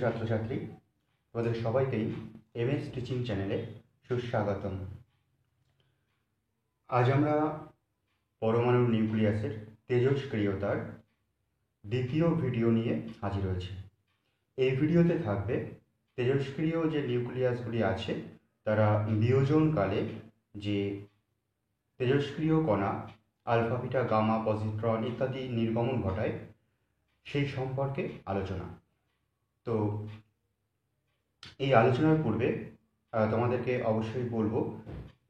ছাত্রছাত্রী, তোমাদের সবাইকেই এমএস টিচিং চ্যানেলে সুস্বাগতম। আজ আমরা পরমাণুর নিউক্লিয়াসের তেজস্ক্রিয়তার দ্বিতীয় ভিডিও নিয়ে হাজির হয়েছি। এই ভিডিওতে থাকবে তেজস্ক্রিয় যে নিউক্লিয়াসগুলি আছে তারা বিয়োজনকালে যে তেজস্ক্রিয় কণা আলফা, বিটা, গামা, পজিট্রন ইত্যাদি নির্গমন ঘটায় সেই সম্পর্কে আলোচনা। তো এই আলোচনার পূর্বে তোমাদেরকে অবশ্যই বলবো,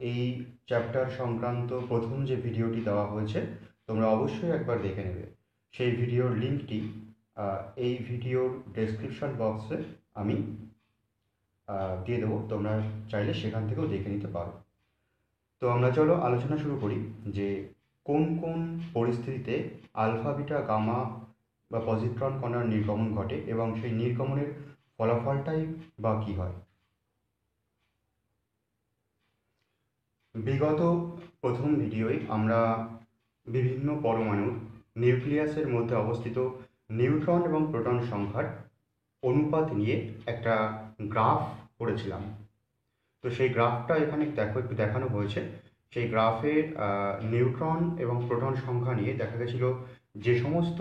এই চ্যাপ্টার সংক্রান্ত প্রথম যে ভিডিওটি দেওয়া হয়েছে তোমরা অবশ্যই একবার দেখে নেবে। সেই ভিডিওর লিঙ্কটি এই ভিডিওর ডেসক্রিপশন বক্সে আমি দিয়ে দেবো, তোমরা চাইলে সেখান থেকেও দেখে নিতে পারো। তো আমরা চলো আলোচনা শুরু করি যে কোন কোন পরিস্থিতিতে আলফা, বিটা, গামা বা পজিট্রন কণার নির্গমন ঘটে এবং সেই নির্গমনের ফলাফলটাই বা কী হয়। বিগত প্রথম ভিডিওয় আমরা বিভিন্ন পরমাণুর নিউক্লিয়াসের মধ্যে অবস্থিত নিউট্রন এবং প্রোটন সংখ্যার অনুপাত নিয়ে একটা গ্রাফ করেছিলাম। তো সেই গ্রাফটা এখানে একটু দেখানো হয়েছে। সেই গ্রাফে নিউট্রন এবং প্রোটন সংখ্যা নিয়ে দেখা গেছিল যে সমস্ত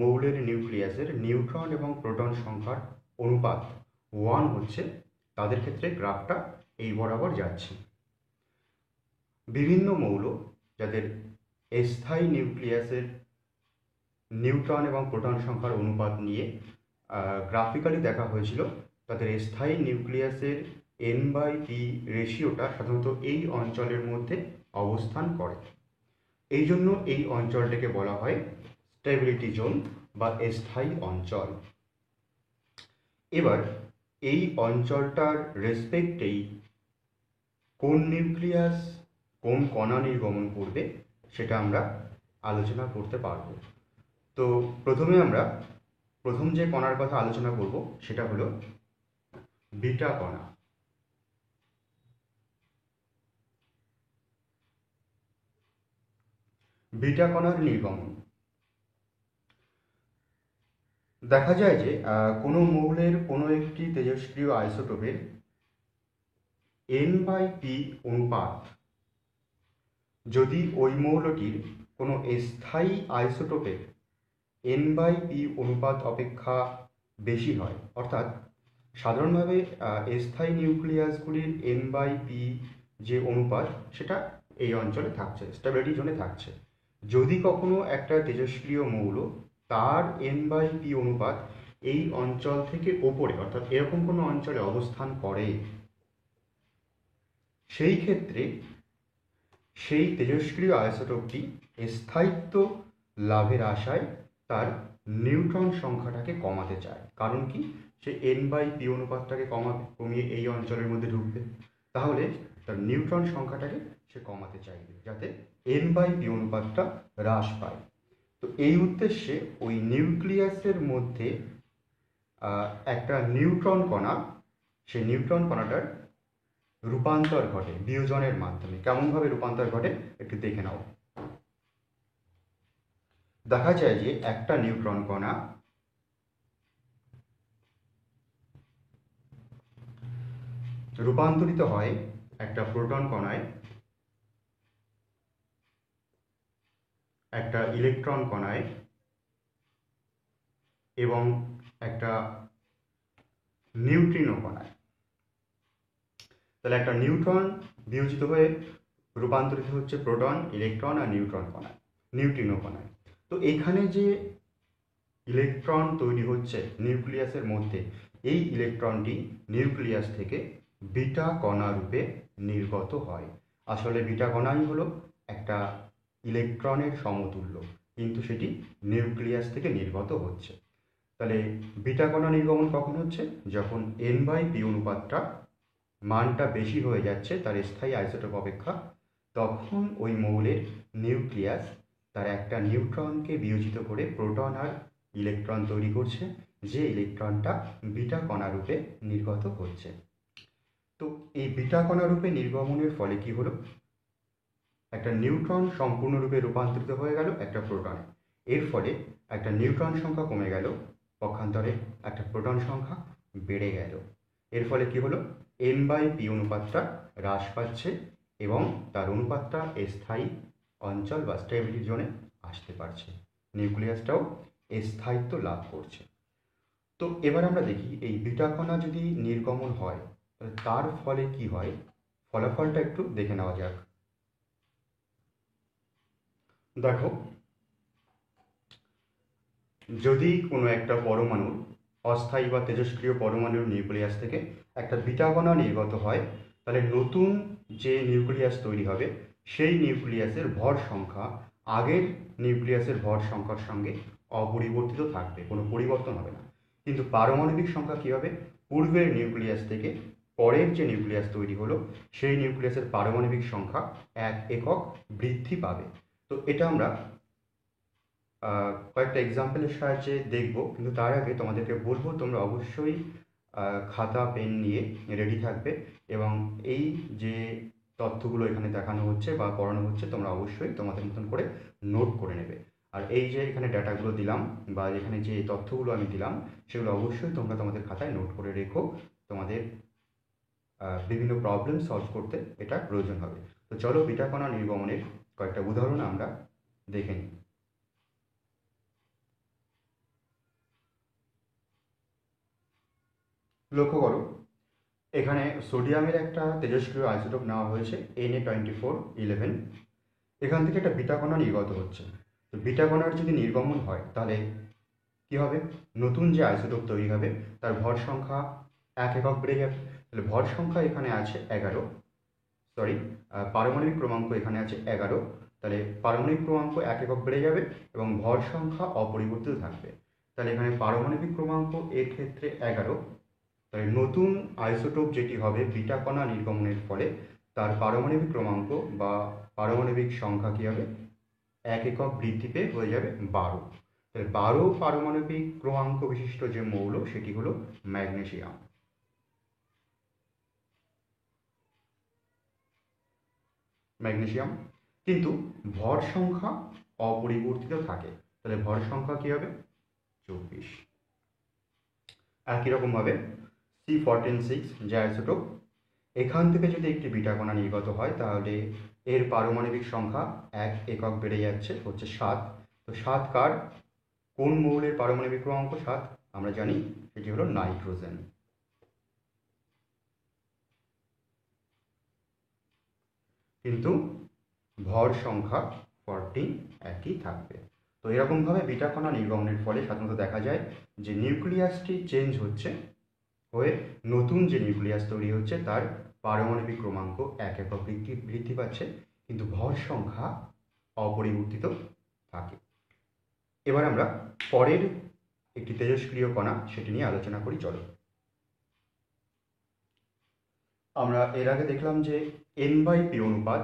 মৌলের নিউক্লিয়াসের নিউট্রন এবং প্রোটন সংখ্যার অনুপাত 1 হচ্ছে, তাদের ক্ষেত্রে গ্রাফটা এই বরাবর যাচ্ছে। বিভিন্ন মৌল যাদের স্থায়ী নিউক্লিয়াসের নিউট্রন এবং প্রোটন সংখ্যার অনুপাত নিয়ে গ্রাফিক্যালি দেখা হয়েছিল, তাদের স্থায়ী নিউক্লিয়াসের N/P রেশিওটা সাধারণত এই অঞ্চলের মধ্যে অবস্থান করে। এই জন্য এই অঞ্চলটাকে বলা হয় স্টেবিলিটি জোন বা স্থায়ী অঞ্চল। এবার এই অঞ্চলটার রেসপেক্টেই কোন নিউক্লিয়াস কোন কণা নির্গমন করবে সেটা আমরা আলোচনা করতে পারব। তো প্রথমে আমরা প্রথম যে কণার কথা আলোচনা করব সেটা হলো বিটা কণা। বিটা কণার নির্গমন দেখা যায় যে কোনো মৌলের কোনো একটি তেজস্ক্রিয় আইসোটোপের N/P অনুপাত যদি ওই মৌলটির কোনো স্থায়ী আইসোটোপের N/P অনুপাত অপেক্ষা বেশি হয়, অর্থাৎ সাধারণভাবে স্থায়ী নিউক্লিয়াসগুলির N/P যে অনুপাত সেটা এই অঞ্চলে থাকছে, স্টেবিলিটি জোনে থাকছে। যদি কখনো একটা তেজস্ক্রিয় মৌল তার N/P অনুপাত এই অঞ্চল থেকে ওপরে, অর্থাৎ এরকম কোনো অঞ্চলে অবস্থান করে, সেই ক্ষেত্রে সেই তেজস্ক্রিয় আইসোটোপটি স্থায়িত্ব লাভের আশায় তার নিউট্রন সংখ্যাটাকে কমাতে চায়। কারণ কি? সে N/P অনুপাতটাকে কমিয়ে এই অঞ্চলের মধ্যে ঢুকবে, তাহলে তার নিউট্রন সংখ্যাটাকে সে কমাতে চাইবে যাতে N/P অনুপাতটা হ্রাস পায়। তো এই উদ্দেশ্যে ওই নিউক্লিয়াসের মধ্যে একটা নিউট্রন কণা, সেই নিউট্রন কণাটার রূপান্তর ঘটে বিয়োজনের মাধ্যমে। কেমনভাবে রূপান্তর ঘটে একটু দেখে নাও। দেখা যায় যে একটা নিউট্রন কণা রূপান্তরিত হয় একটা প্রোটন কণায়, একটা ইলেকট্রন কণায় এবং একটা নিউট্রিনো কণায়। তাহলে একটা নিউট্রন বিয়োজিত হয়ে রূপান্তরিত হচ্ছে প্রোটন, ইলেকট্রন আর নিউট্রিনো কণায়। তো এখানে যে ইলেকট্রন তৈরি হচ্ছে নিউক্লিয়াসের মধ্যে, এই ইলেকট্রনটি নিউক্লিয়াস থেকে বিটা কণা রূপে নির্গত হয়। আসলে বিটা কণাই হলো একটা ইলেকট্রনের সমতুল্য, কিন্তু সেটি নিউক্লিয়াস থেকে নির্গত হচ্ছে। তাহলে বিটা কণা নির্গমন কখন হচ্ছে? যখন N/P অনুপাতটা মানটা বেশি হয়ে যাচ্ছে তার স্থায়ী আইসোটোপ অপেক্ষা, তখন ওই মৌলের নিউক্লিয়াস তার একটা নিউট্রনকে বিয়োজিত করে প্রোটন আর ইলেকট্রন তৈরি করছে, যে ইলেকট্রনটা বিটা কণা রূপে নির্গত হচ্ছে। তো এই বিটা কণা রূপে নির্গমনের ফলে কি হলো? একটা নিউট্রন সম্পূর্ণরূপে রূপান্তরিত হয়ে গেল একটা প্রোটনে। এর ফলে একটা নিউট্রন সংখ্যা কমে গেল, পক্ষান্তরে একটা প্রোটন সংখ্যা বেড়ে গেল। এর ফলে কি হলো, n/p অনুপাতটা হ্রাস পাচ্ছে এবং তার অনুপাতটা স্থায়ী অঞ্চল বা স্টেবিলিটি জোনে আসতে পারছে, নিউক্লিয়াসটাও স্থায়িত্ব লাভ করছে। তো এবার আমরা দেখি এই বিটা কণা যদি নির্গমন হয় তাহলে তার ফলে কি হয়, ফলাফলটা একটু দেখে নেওয়া যাক। দেখো, যদি কোনো একটা পরমাণুর অস্থায়ী বা তেজস্ক্রিয় পরমাণুর নিউক্লিয়াস থেকে একটা বিটা কণা নির্গত হয়, তাহলে নতুন যে নিউক্লিয়াস তৈরি হবে সেই নিউক্লিয়াসের ভর সংখ্যা আগের নিউক্লিয়াসের ভর সংখ্যার সঙ্গে অপরিবর্তিত থাকবে, কোনো পরিবর্তন হবে না। কিন্তু পারমাণবিক সংখ্যা কী হবে, পূর্বের নিউক্লিয়াস থেকে পরের যে নিউক্লিয়াস তৈরি হলো সেই নিউক্লিয়াসের পারমাণবিক সংখ্যা 1 একক বৃদ্ধি পাবে। তো এটা আমরা কয়েকটা এক্সাম্পলের সাহায্যে দেখব, কিন্তু তার আগে তোমাদেরকে বলবো তোমরা অবশ্যই খাতা পেন নিয়ে রেডি থাকবে এবং এই যে তথ্যগুলো এখানে দেখানো হচ্ছে বা পড়ানো হচ্ছে তোমরা অবশ্যই তোমাদের মতন করে নোট করে নেবে। আর এই যে এখানে ডাটাগুলো দিলাম বা এখানে যে তথ্যগুলো আমি দিলাম সেগুলো অবশ্যই তোমরা তোমাদের খাতায় নোট করে রেখো, তোমাদের বিভিন্ন প্রবলেম সলভ করতে এটা প্রয়োজন হবে। তো চলো বিটা কণা নির্গমনের কয়েকটা উদাহরণ আমরা দেখে নিই। লক্ষ্য করো, এখানে সোডিয়ামের একটা তেজস্ক্রিয় আইসোটোপ নেওয়া হয়েছে Na2411। এখান থেকে একটা বিটা কণা নির্গত হচ্ছে। তো বিটা কণার যদি নির্গমন হয় তাহলে কি হবে, নতুন যে আইসোটোপ তৈরি হবে তার ভর সংখ্যা 1 একক বেড়ে যাবে। তাহলে ভর সংখ্যা এখানে আছে 11, পারমাণবিক ক্রমাঙ্ক এখানে আছে 11। তাহলে পারমাণবিক ক্রমাঙ্ক 1 একক বেড়ে যাবে এবং ভর সংখ্যা অপরিবর্তিত থাকবে। তাহলে এখানে পারমাণবিক ক্রমাঙ্ক এর ক্ষেত্রে 11। তাহলে নতুন আইসোটোপ যেটি হবে বিটা কণা নির্গমনের ফলে তার পারমাণবিক ক্রমাঙ্ক বা পারমাণবিক সংখ্যা কী হবে, 1 একক বৃদ্ধি পেয়ে হয়ে যাবে 12। তাহলে 12 পারমাণবিক ক্রমাঙ্ক বিশিষ্ট যে মৌল সেটি হলো ম্যাগনেসিয়াম। কিন্তু ভর সংখ্যা অপরিবর্তিত থাকে, তাহলে ভর সংখ্যা কী হবে, 24। একই রকমভাবে C146 যে আইসোটোপ, এখান থেকে যদি একটি বিটা কণা নির্গত হয় তাহলে এর পারমাণবিক সংখ্যা 1 একক বেড়ে যাচ্ছে, হচ্ছে 7। তো 7 কার, কোন মৌলের পারমাণবিক ক্রমাঙ্ক 7 আমরা জানি, সেটি হলো নাইট্রোজেন। কিন্তু ভর সংখ্যা 14 একই থাকবে। তো এরকমভাবে বিটা কণা নির্গমনের ফলে সাধারণত দেখা যায় যে নিউক্লিয়াসটি চেঞ্জ হচ্ছে হয়ে নতুন যে নিউক্লিয়াস তৈরি হচ্ছে তার পারমাণবিক ক্রমাঙ্ক 1 একক বৃদ্ধি পাচ্ছে, কিন্তু ভর সংখ্যা অপরিবর্তিত থাকে। এবার আমরা পরের একটি তেজস্ক্রিয় কণা সেটি নিয়ে আলোচনা করি। চলো, আমরা এর আগে দেখলাম যে n/p অনুপাত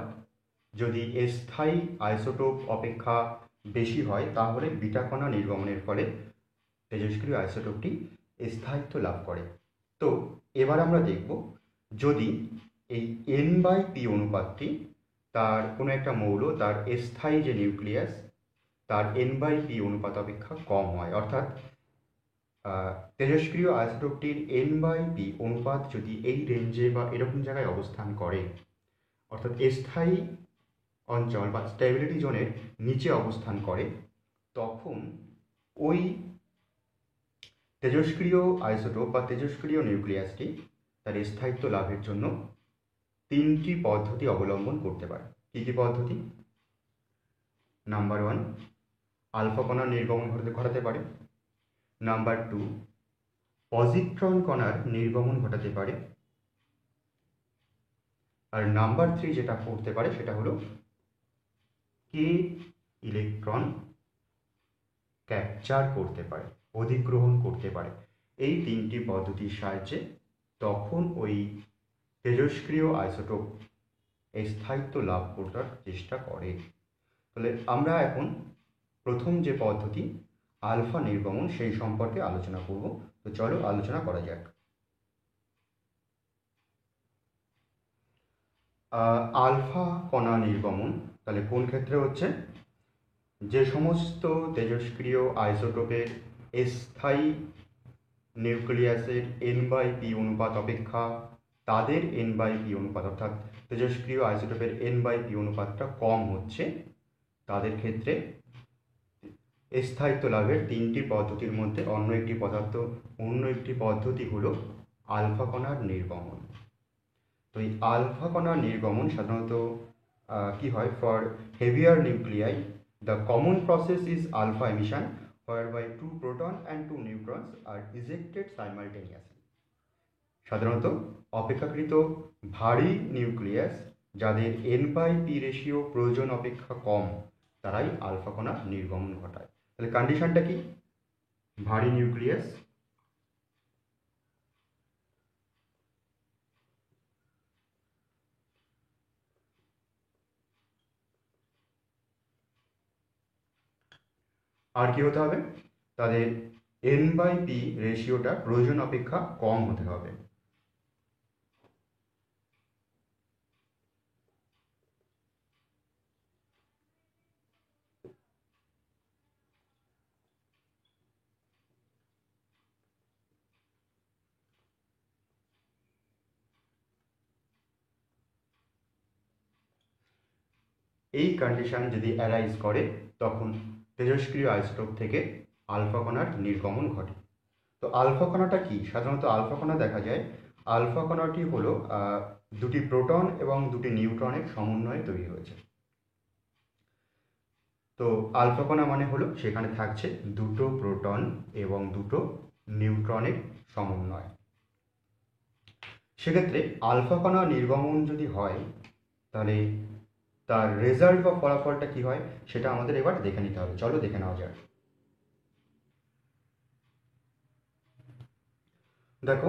যদি স্থায়ী আইসোটোপ অপেক্ষা বেশি হয় তাহলে বিটা কণা নির্গমনের ফলে তেজস্ক্রিয় আইসোটোপটি স্থায়িত্ব লাভ করে। তো এবার আমরা দেখব যদি এই n/p অনুপাতটি তার কোনো একটা মৌল তার স্থায়ী যে নিউক্লিয়াস তার n/p অনুপাত অপেক্ষা কম হয়, অর্থাৎ তেজস্ক্রিয় আইসোটোপটির n/p অনুপাত যদি এই রেঞ্জে বা এরকম জায়গায় অবস্থান করে, অর্থাৎ স্থায়ী অঞ্চল বা স্টেবিলিটি জোনের নিচে অবস্থান করে, তখন ওই তেজস্ক্রিয় আইসোটোপ বা তেজস্ক্রিয় নিউক্লিয়াসটি তার স্থায়িত্ব লাভের জন্য 3টি পদ্ধতি অবলম্বন করতে পারে। কী কী পদ্ধতি? নাম্বার 1, আলফা কণার নির্গমন ঘটাতে পারে। নাম্বার 2, পজিট্রন কণার নির্গমন ঘটাতে পারে। আর নাম্বার 3 যেটা করতে পারে সেটা হলো কে ইলেকট্রন ক্যাপচার করতে পারে, অধিগ্রহণ করতে পারে। এই 3টি পদ্ধতির সাহায্যে তখন ওই তেজস্ক্রিয় আইসোটোপ স্থায়িত্ব লাভ করার চেষ্টা করে। তাহলে আমরা এখন প্রথম যে পদ্ধতি আলফা নির্গমন সেই সম্পর্কে আলোচনা করব। তো চলো আলোচনা করা যাক। আলফা কণা নির্গমন তাহলে কোন ক্ষেত্রে হচ্ছে, যে সমস্ত তেজস্ক্রিয় আইসোটোপের স্থায়ী নিউক্লিয়াসের n/p অনুপাত অপেক্ষা তাদের n/p অনুপাত অর্থাৎ তেজস্ক্রিয় আইসোটোপের n/p অনুপাতটা কম হচ্ছে, তাদের ক্ষেত্রে স্থায়িত্ব লাভের তিনটি পদ্ধতির মধ্যে অন্য একটি পদ্ধতি হলো আলফা কণার নির্গমন। তো এই আলফা কণার নির্গমন সাধারণত কি হয়, for heavier nuclei the common process is alpha emission whereby 2 proton and 2 neutrons are ejected simultaneously। সাধারণত অপেক্ষাকৃত ভারী নিউক্লিয়াস যাদের n/p রেশিও প্রয়োজন অপেক্ষা কম, তারাই আলফা কণা নির্গমন ঘটায়। তাহলে কন্ডিশনটা কি? ভারী নিউক্লিয়াস আর কি হতে হবে, তাদের n/p রেশিওটা প্রয়োজন অপেক্ষা কম হতে হবে। এই কন্ডিশন যদি অ্যারাইজ করে তখন তেজস্ক্রিয় আইসোটোপ থেকে আলফা কণার নির্গমন ঘটে। তো আলফা কণাটা কি? সাধারণত আলফা কণা দেখা যায়, আলফা কণাটি হলো দুটি প্রোটন এবং দুটি নিউট্রনের সমন্বয়ে তৈরি হয়েছে। তো আলফা কণা মানে হলো সেখানে থাকছে দুটো প্রোটন এবং দুটো নিউট্রনের সমন্বয়। সেক্ষেত্রে আলফা কণা নির্গমন যদি হয় তাহলে তার রেজাল্ট বা ফলাফলটা কি হয় সেটা আমাদের এবার দেখে নিতে হবে। চলো দেখে নেওয়া যাক। দেখো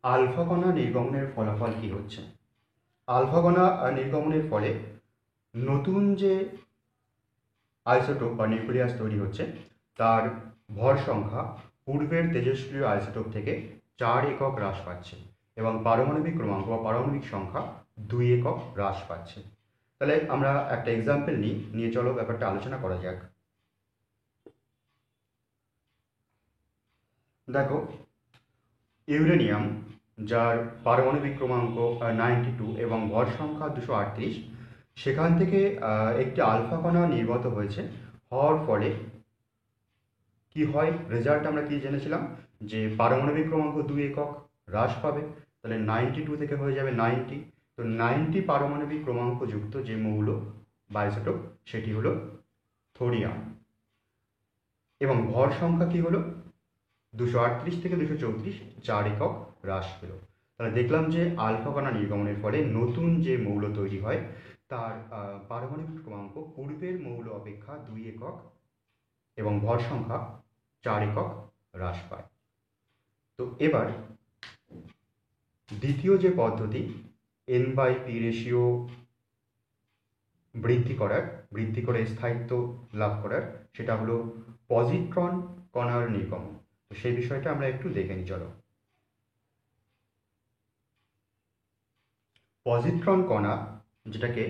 আলফা কণা নির্গমনের ফলাফল কি হচ্ছে। আলফা কণা নির্গমনের ফলে নতুন যে আইসোটোপ বা নিউক্লিয়াস তৈরি হচ্ছে তার ভর সংখ্যা পূর্বের তেজস্ক্রিয় আইসোটোপ থেকে 4 একক হ্রাস পাচ্ছে এবং পারমাণবিক ক্রমাঙ্ক বা পারমাণবিক সংখ্যা 2 একক হ্রাস পাচ্ছে। তাহলে আমরা একটা এক্সাম্পল নিয়ে চলো ব্যাপারটা আলোচনা করা যাক। দেখো ইউরেনিয়াম, যার পারমাণবিক ক্রমাঙ্ক 92 এবং ভর সংখ্যা 238, সেখান থেকে একটি আলফা কণা নির্গত হয়েছে। হওয়ার ফলে কি হয়, রেজাল্ট আমরা কি জেনেছিলাম যে পারমাণবিক ক্রমাঙ্ক 2 একক হ্রাস পাবে। তাহলে 92 থেকে হয়ে যাবে 90। তো 90 পারমাণবিক ক্রমাঙ্ক যুক্ত যে মৌল বা আইসোটোপ সেটি হলো থোরিয়াম এবং ভর সংখ্যা কি হলো 238 থেকে 234, 4 একক হ্রাস পেল। তাহলে দেখলাম যে আলফা কণা নির্গমনের ফলে নতুন যে মৌল তৈরি হয় তার পারমাণবিক ক্রমাঙ্ক পূর্বের মৌল অপেক্ষা 2 একক এবং ভর সংখ্যা 4 একক হ্রাস পায়। তো এবার দ্বিতীয় যে পদ্ধতি n/p রেশিও বৃদ্ধি করে স্থায়িত্ব লাভ করার, সেটা হলো পজিট্রন কণার নির্গমন। তো সেই বিষয়টা আমরা একটু দেখে নিই চলো। পজিট্রন কণা, যেটাকে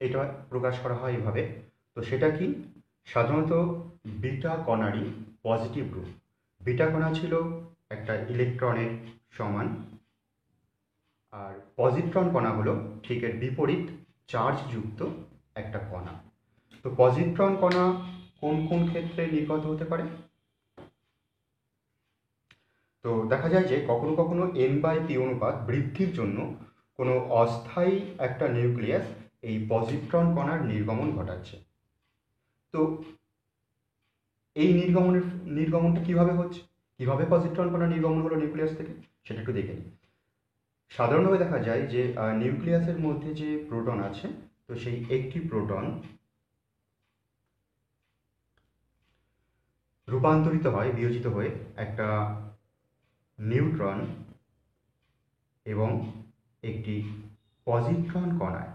এটা প্রকাশ করা হয় এভাবে, তো সেটা কি, সাধারণত বিটা কণারই পজিটিভ রূপ। বিটা কণা ছিল একটা ইলেকট্রনের সমান, আর পজিট্রন কণা হলো ঠিক এর বিপরীত চার্জযুক্ত একটা কণা। তো পজিট্রন কণা কোন কোন ক্ষেত্রে নির্গত হতে পারে? তো দেখা যায় যে কখনো কখনো n/p অনুপাত বৃদ্ধির জন্য কোনো অস্থায়ী একটা নিউক্লিয়াস এই পজিট্রন কণার নির্গমন ঘটাচ্ছে। তো এই নির্গমনটা কিভাবে হচ্ছে, কিভাবে পজিট্রন কণা নির্গমন হলো নিউক্লিয়াস থেকে, সেটা একটু দেখে নিই। সাধারণভাবে দেখা যায় যে নিউক্লিয়াসের মধ্যে যে প্রোটন আছে, তো সেই একটি প্রোটন রূপান্তরিত হয়, বিয়োজিত হয়ে একটা নিউট্রন এবং একটি পজিট্রন কণায়।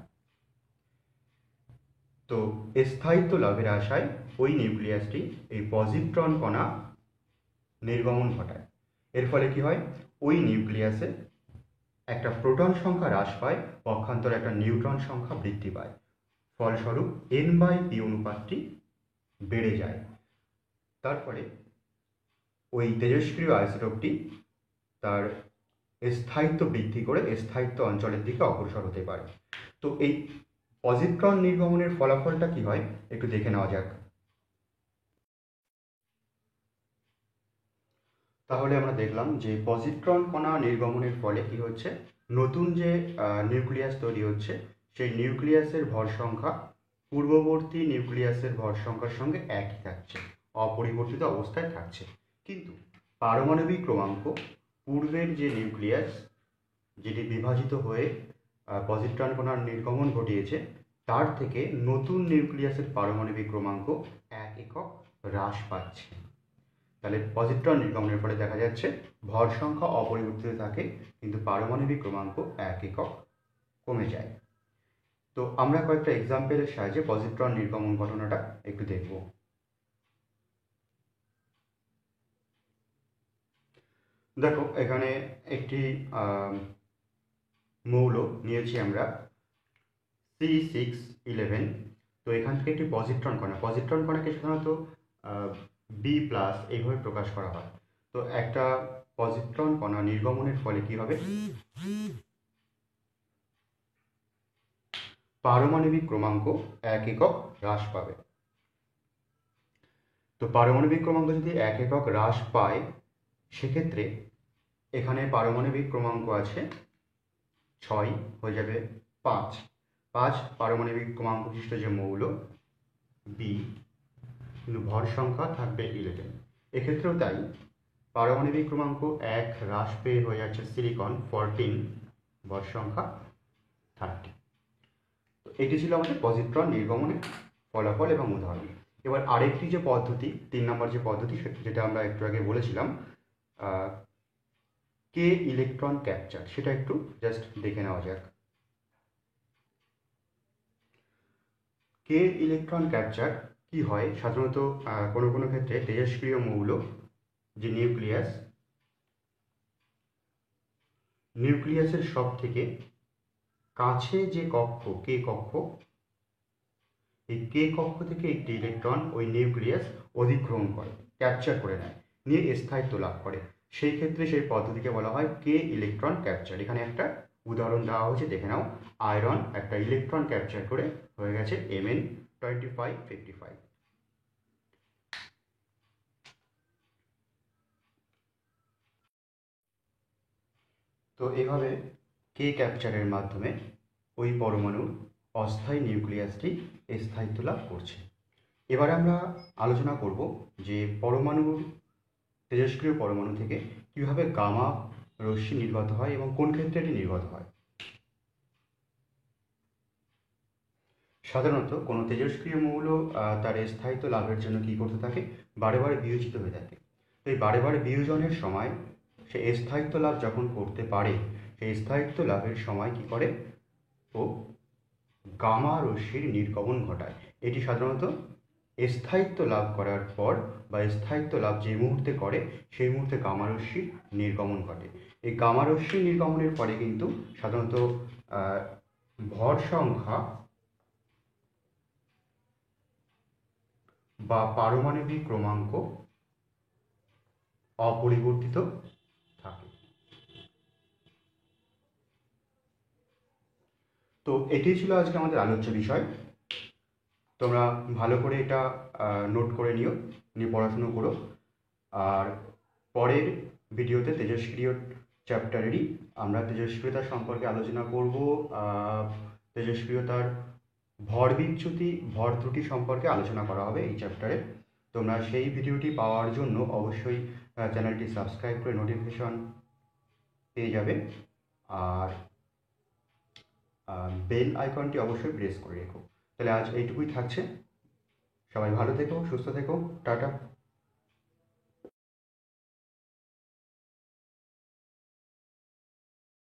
তো স্থায়িত্ব লাভের আশায় ওই নিউক্লিয়াসটি এই পজিট্রন কণা নির্গমন ঘটায়। এর ফলে কি হয়, ওই নিউক্লিয়াসে একটা প্রোটন সংখ্যা হ্রাস পায়, পক্ষান্তরে একটা নিউট্রন সংখ্যা বৃদ্ধি পায়। ফলস্বরূপ n/p অনুপাতটি বেড়ে যায়। তারপরে ওই তেজস্ক্রিয় আইসোটোপটি তার স্থায়িত্ব বৃদ্ধি করে স্থায়িত্ব অঞ্চলের দিকে অগ্রসর হতে পারে। তো এই পজিট্রন নির্গমনের ফলাফলটা কি হয় একটু দেখে নেওয়া যাক। তাহলে আমরা দেখলাম যে পজিট্রন কণা নির্গমনের ফলে কি হচ্ছে, নতুন যে নিউক্লিয়াস তৈরি হচ্ছে সেই নিউক্লিয়াসের ভর সংখ্যা পূর্ববর্তী নিউক্লিয়াসের ভর সংখ্যার সঙ্গে একই থাকছে, অপরিবর্তিত অবস্থায় থাকছে। কিন্তু পারমাণবিক ক্রমাঙ্ক পূর্বের যে নিউক্লিয়াস যেটি বিভাজিত হয়ে পজিট্রন কণার নির্গমন ঘটিয়েছে তার থেকে নতুন নিউক্লিয়াসের পারমাণবিক ক্রমাঙ্ক 1 একক হ্রাস পাচ্ছে। তাহলে পজিট্রন নির্গমনের ফলে দেখা যাচ্ছে ভর সংখ্যা অপরিবর্তিত থাকে কিন্তু পারমাণবিক ক্রমাঙ্ক 1 একক কমে যায়। তো আমরা কয়েকটা এক্সাম্পলের সাহায্যে পজিট্রন নির্গমন ঘটনাটা একটু দেখব। দেখো এখানে একটি মৌল নিয়েছি আমরা C611। তো এখান থেকে একটি পজিট্রন কণাকে সাধারণত বি প্লাস এইভাবে প্রকাশ করা হয়। তো একটা পজিট্রন কণা নির্গমনের ফলে কি হবে, পারমাণবিক ক্রমাঙ্ক 1 একক হ্রাস পাবে। তো পারমাণবিক ক্রমাঙ্ক যদি 1 একক হ্রাস পায় সেক্ষেত্রে এখানে পারমাণবিক ক্রমাঙ্ক আছে 6 হয়ে যাবে 5 পারমাণবিক ক্রমাঙ্ক বিশিষ্ট যে মৌল বি, কিন্তু ভর সংখ্যা থাকবে 11। এক্ষেত্রেও তাই, পারমাণবিক ক্রমাঙ্ক 1 হ্রাস পেয়ে হয়ে যাচ্ছে সিলিকন 14, ভর সংখ্যা 30। তো এটি ছিল আমাদের পজিট্রন নির্গমনের ফলাফল এবং উদাহরণ। এবার আরেকটি যে পদ্ধতি, 3 নম্বর যে পদ্ধতি যেটা আমরা একটু আগে বলেছিলাম, কে ইলেকট্রন ক্যাপচার, সেটা একটু জাস্ট দেখে নেওয়া যাক। কে ইলেকট্রন ক্যাপচার কি হয়, সাধারণত কোনো কোনো ক্ষেত্রে তেজস্ক্রিয় মৌল যে নিউক্লিয়াসের সব থেকে কাছে যে কক্ষ কে কক্ষ, এই কে কক্ষ থেকে একটি ইলেকট্রন ওই নিউক্লিয়াস অধিগ্রহণ করে, ক্যাপচার করে নেয়, নিয়ে স্থায়িত্ব লাভ করে। সেই ক্ষেত্রে সেই পদ্ধতিকে বলা হয় কে ইলেকট্রন ক্যাপচার। এখানে একটা উদাহরণ দেওয়া হয়েছে, দেখে নাও। আয়রন একটা ইলেকট্রন ক্যাপচার করে হয়ে গেছে Mn2555। তো এভাবে কে ক্যাপচারের মাধ্যমে ওই পরমাণুর অস্থায়ী নিউক্লিয়াসটি স্থায়িত্ব লাভ করছে। এবার আমরা আলোচনা করব যে পরমাণুর তেজস্ক্রিয় পরমাণু থেকে কীভাবে গামা রশ্মি নির্গত হয় এবং কোন ক্ষেত্রে এটি নির্গত হয়। সাধারণত কোনো তেজস্ক্রিয় মৌল তার স্থায়িত্ব লাভের জন্য কী করতে থাকে, বারে বারে বিয়োজিত হয়ে থাকে। তো এই বারে বারে বিয়োজনের সময় সে স্থায়িত্ব লাভ যখন করতে পারে, সেই স্থায়িত্ব লাভের সময় কি করে, ও গামা রশ্মির নির্গমন ঘটায়। এটি সাধারণত স্থায়িত্ব লাভ করার পর বা স্থায়িত্ব লাভ যে মুহূর্তে করে সেই মুহূর্তে গামা রশ্মির নির্গমন ঘটে। এই গামা রশ্মির নির্গমনের ফলে কিন্তু সাধারণত ভর সংখ্যা বা পারমাণবিক ক্রমাঙ্ক অপরিবর্তিত থাকে। তো এটি ছিল আজকে আমাদের আলোচ্য বিষয়। তোমরা ভালো করে এটা নোট করে নিয়ে পড়াশুনো করো। আর পরের ভিডিওতে তেজস্ক্রিয় চ্যাপ্টারেরই আমরা তেজস্ক্রিয়তা সম্পর্কে আলোচনা করব। তেজস্ক্রিয়তার ভর বিচ্যুতি, ভর ত্রুটি সম্পর্কে আলোচনা করা হবে এই চ্যাপ্টারে। তোমরা সেই ভিডিওটি পাওয়ার জন্য অবশ্যই চ্যানেলটি সাবস্ক্রাইব করে নোটিফিকেশন পেয়ে যাবে, আর বেল আইকনটি অবশ্যই প্রেস করে রেখো। তাহলে আজ এইটুকুই থাকছে। সবাই ভালো থেকো, সুস্থ থেকো, টাটা।